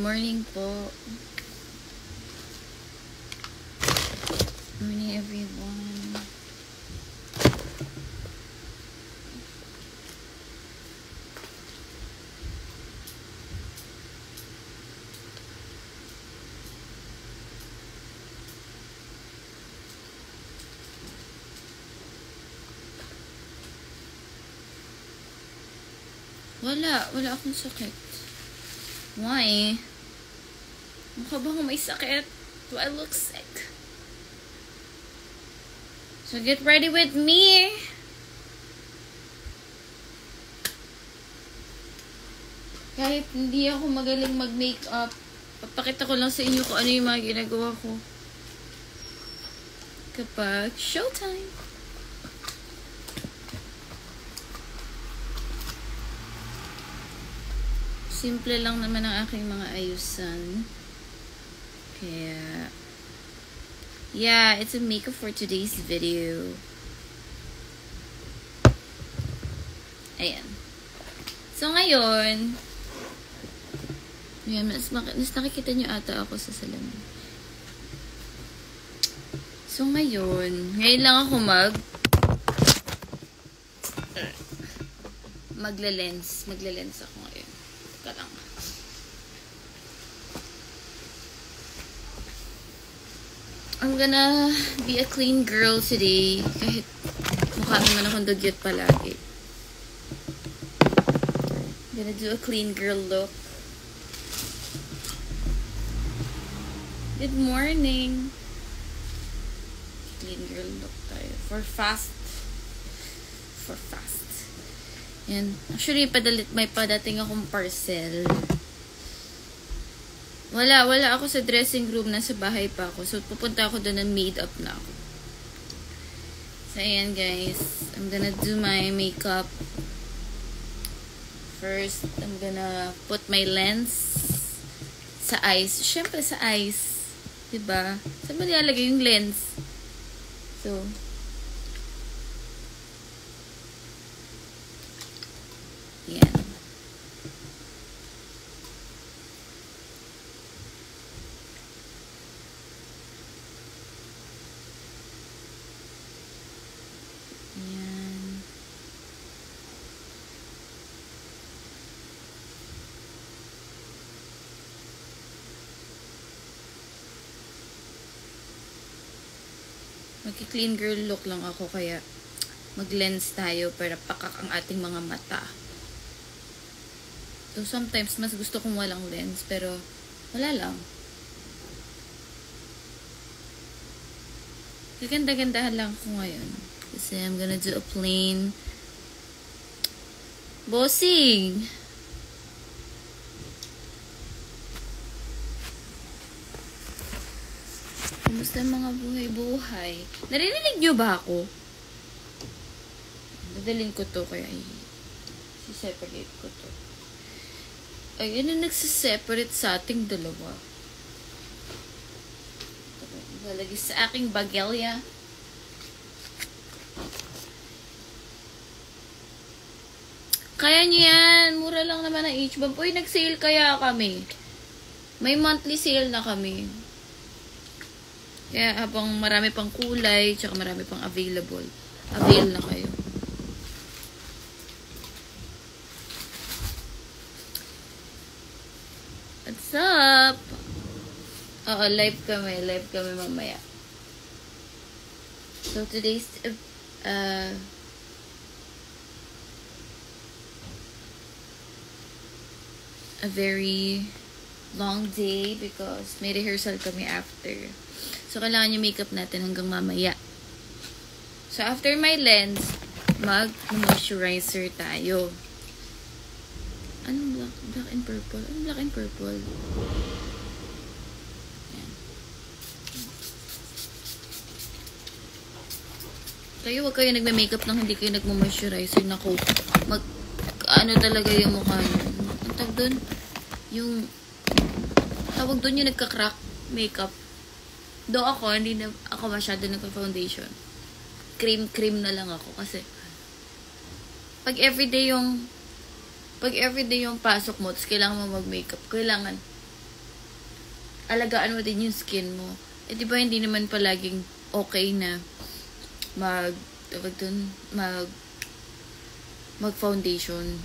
morning po. Good morning, everyone. Wala akong sakit. Why? Mukha ba akong may sakit? Do I look sick? So get ready with me. Kahit hindi ako magaling mag-makeup, papakita ko lang sa inyo kung ano yung mga ginagawa ko kapag showtime. Simple lang naman ang aking mga ayusan. Kaya, yeah, it's a makeup for today's video. Ayan. So, ngayon, ayan, mas nakikita nyo ata ako sa salamin. So, ngayon lang ako magle-lens ako ngayon. Lang. I'm gonna be a clean girl today. Kahit mukha naman akong dugyot palagi. I'm gonna do a clean girl look. Good morning. Clean girl look tayo. For fast. Yan. Actually, may padating akong parcel. Wala ako sa dressing room. Nasa bahay pa ako. So, pupunta ako doon and made up na ako. So, ayan guys. I'm gonna do my makeup. First, I'm gonna put my lens sa eyes. Siyempre, sa eyes. Diba? Saan ba nilalagay yung lens? So, yan. Yan. Magki-clean girl look lang ako kaya mag-lens tayo para pakak ang ating mga mata. So, sometimes, mas gusto kong walang lens, pero wala lang. Gaganda-gandahan lang ko ngayon. Kasi I'm gonna do a plain bossing. Kumusta ang mga buhay-buhay? Narinig niyo ba ako? Dadalhin ko to, kaya i-separate ko to. Ayan na nagsiseparate sa ating dalawa. Lalagay sa aking bagelya. Kaya nyo yan. Mura lang naman ang H-Bomb. Uy, nag-sale kaya kami. May monthly sale na kami. Kaya habang marami pang kulay, tsaka marami pang available, avail na kayo. What's up? Oo, live kami mamaya. So, today's a very long day because may rehearsal kami after. So, kailangan yung makeup natin hanggang mamaya. So, after my lens, mag-moisturizer tayo. Anong black? Black and purple? Anong black and purple? Ayan. Kayo, wag kayo nagme-makeup nang hindi kayo nagmo-moisturizer. Naku, ano talaga yung mukha nyo. Ang tawag doon? Yung tawag doon yung nagka-crack makeup. Do ako, hindi na ako masyado nagka-foundation. Cream na lang ako kasi pag everyday yung pasok mo, tapos kailangan mo mag-makeup, kailangan alagaan mo din yung skin mo. Eh, di ba hindi naman palaging okay na mag foundation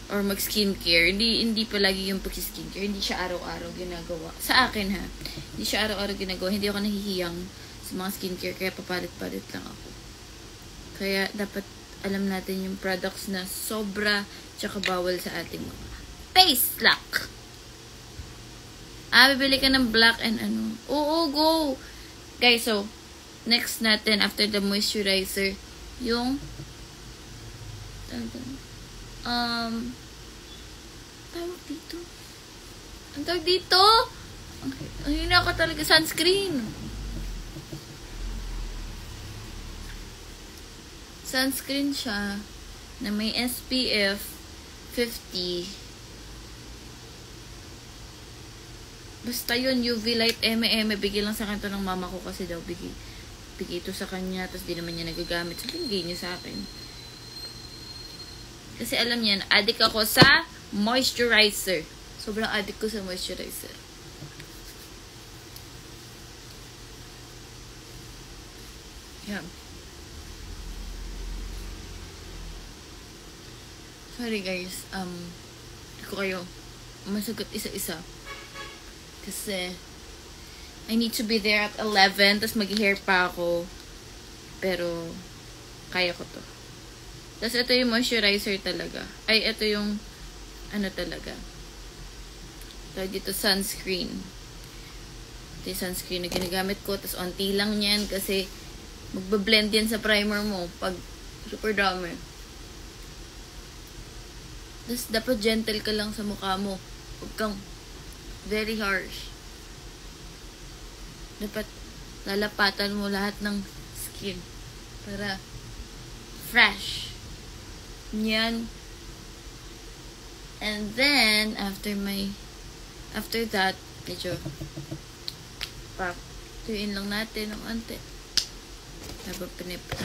or mag skincare. Hindi palagi yung pag-skincare. Hindi siya araw-araw ginagawa. Sa akin ha. Hindi siya araw-araw ginagawa. Hindi ako nahihiyang sa mga skincare. Kaya papalit-palit lang ako. Kaya dapat alam natin yung products na sobra tsaka bawal sa ating mga face lock. Bibili ka ng black and ano. Oo, go! Guys, so, next natin after the moisturizer, yung tawag dito. Ang tawag dito? Okay. Ang hina ka talaga. Sunscreen. Sunscreen siya na may SPF 50. Basta yun, UV light, bigay lang sa akin to ng mama ko kasi daw bigay ito sa kanya, tapos di naman niya nagagamit. So, binigay niya sa akin. Kasi alam niya, addict ako sa moisturizer. Sobrang addict ko sa moisturizer. Yan. Sorry guys, hindi ko kayo masagot isa-isa. Kasi, I need to be there at 11, tapos mag-hair pa ako. Pero, kaya ko to. Tapos, ito yung moisturizer talaga. Ay, ito yung, ano talaga. Tawag dito, sunscreen. Ito yung sunscreen na ginagamit ko. Tapos, onti lang yan kasi, magbablend yan sa primer mo pag super dami. Tapos, dapat gentle ka lang sa mukha mo. Huwag kang very harsh. Dapat lalapatan mo lahat ng skin para fresh. Yan. And then, after that, medyo tuyuin lang natin ng ante.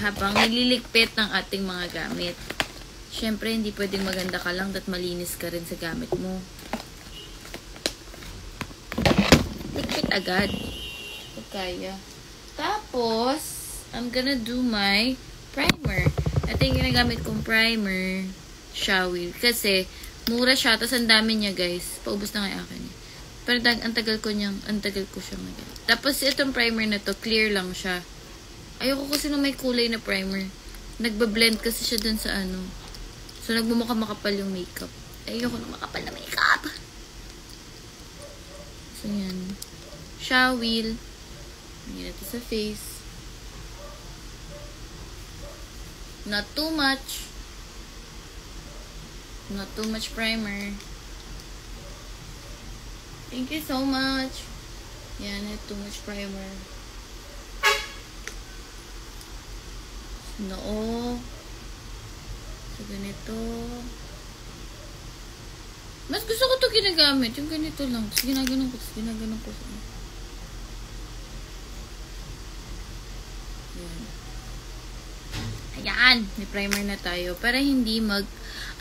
Habang nililigpit ng ating mga gamit. Siyempre, hindi pwedeng maganda ka lang at malinis ka rin sa gamit mo. Ligpit agad. Pag kaya. Tapos, I'm gonna do my primer. Ito yung ginagamit kong primer. Shawil. Kasi, mura siya. Tapos, ang dami niya, guys. Paubos na nga akin. Pero, ang tagal ko siyang nagay. Tapos, itong primer na to, clear lang siya. Ayoko kasi nung may kulay na primer. Nagbablend kasi siya dun sa ano. So, nagmumukha makapal yung makeup. Ayoko na makapal na makeup. So, yan. Shawil. Lagyan natin sa face. Not too much. Not too much primer. Thank you so much. Yan, not too much primer. Noo. So, ganito. Mas gusto ko ito ginagamit. Yung ganito lang. Tapos ginaganon ko. Ayan. May primer na tayo. Para hindi ano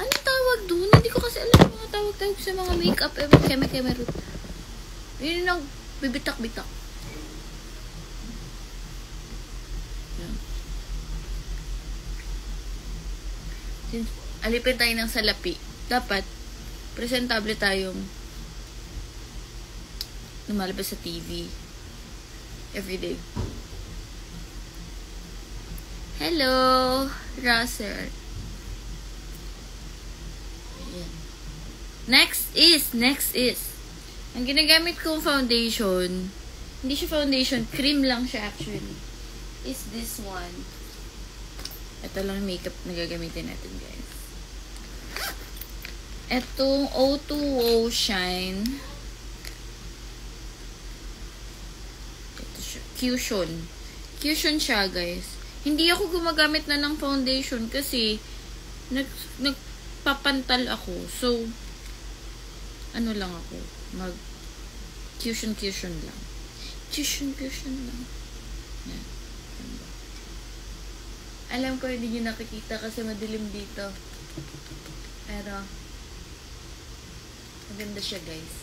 tawag dun? Hindi ko kasi alam yung mga tawag sa mga makeup. Keme-keme root. Yun yung bibitak-bitak. Ayan. Since alipin tayo ng salapi, dapat presentable tayong lumalabas sa TV everyday. Hello, Russell. Ayan. Next is ang ginagamit kong foundation, hindi siya foundation, cream lang siya actually, is this one. Ito lang yung makeup na gagamitin natin, guys. Itong O2O Shine. Ito siya. Cushion siya, guys. Hindi ako gumagamit na ng foundation kasi nagpapantal ako. So, ano lang ako. Cushion lang. Cushion lang. Yan. Alam ko hindi nyo nakikita kasi madilim dito. Pero, maganda siya, guys.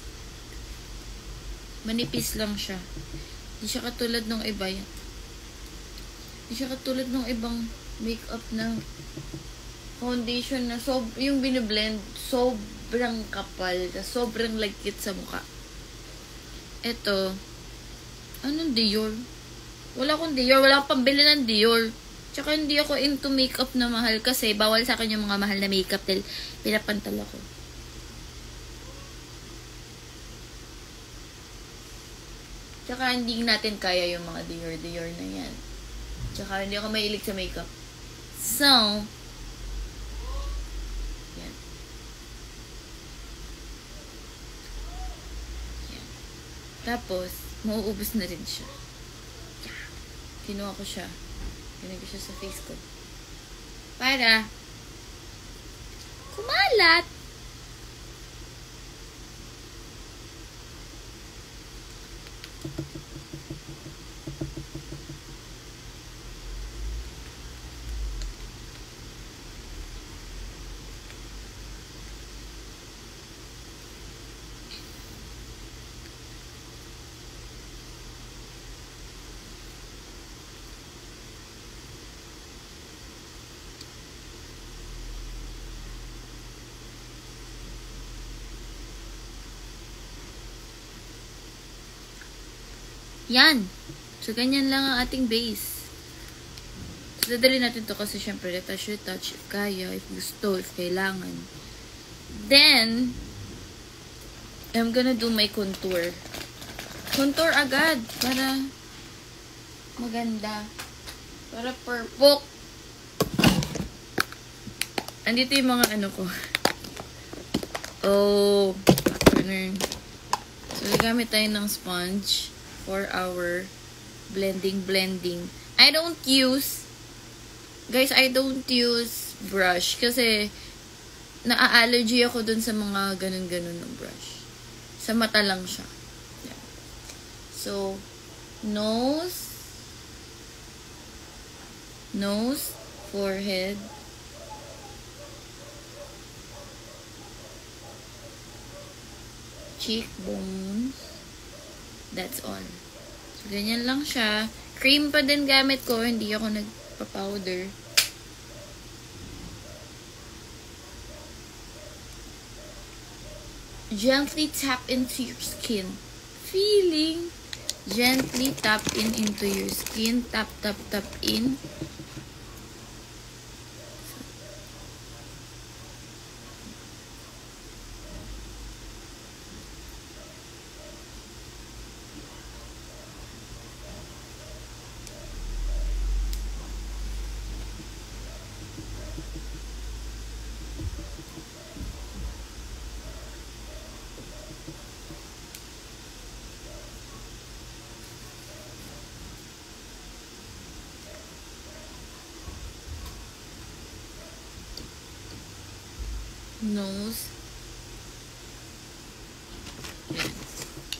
Manipis lang siya. Hindi siya katulad ng iba yan. Hindi siya katulad ng ibang makeup na foundation na yung biniblend, sobrang kapal, sobrang lagkit sa mukha. Ito, anong Dior? Wala akong Dior, wala akong pambili ng Dior. Tsaka hindi ako into makeup na mahal kasi bawal sa akin yung mga mahal na makeup dahil pinapantal ako. Tsaka hindi natin kaya yung mga Dior na yan. Tsaka hindi ako mahilig sa makeup. So, yan. Yan. Tapos, mauubos na rin siya. Kinuha ko siya. Ganun ko siya sa face ko. Para kumalat. Yan. So, ganyan lang ang ating base. So, dadali natin to kasi syempre, touch if kaya, if gusto, if kailangan. Then, I'm gonna do my contour. Contour agad para maganda. Para perfect. Andito yung mga ano ko. Oh, ganun. So, gamit tayo ng sponge for our blending. I don't use brush kasi na-allergy ako dun sa mga ganun-ganun ng brush. Sa mata lang siya. Yeah. So, nose, forehead, cheekbones, that's all. So, ganyan lang siya. Cream pa din gamit ko. Hindi ako nagpa-powder. Gently tap into your skin. Feeling. Gently tap into your skin. Tap in. Nose.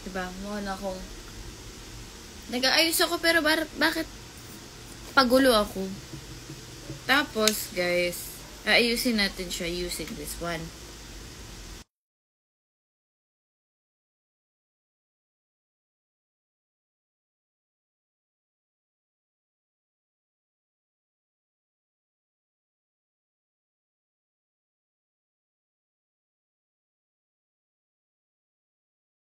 Diba? Mukha na akong nag-aayos ako pero bakit pagulo ako? Tapos, guys, aayusin natin siya using this one.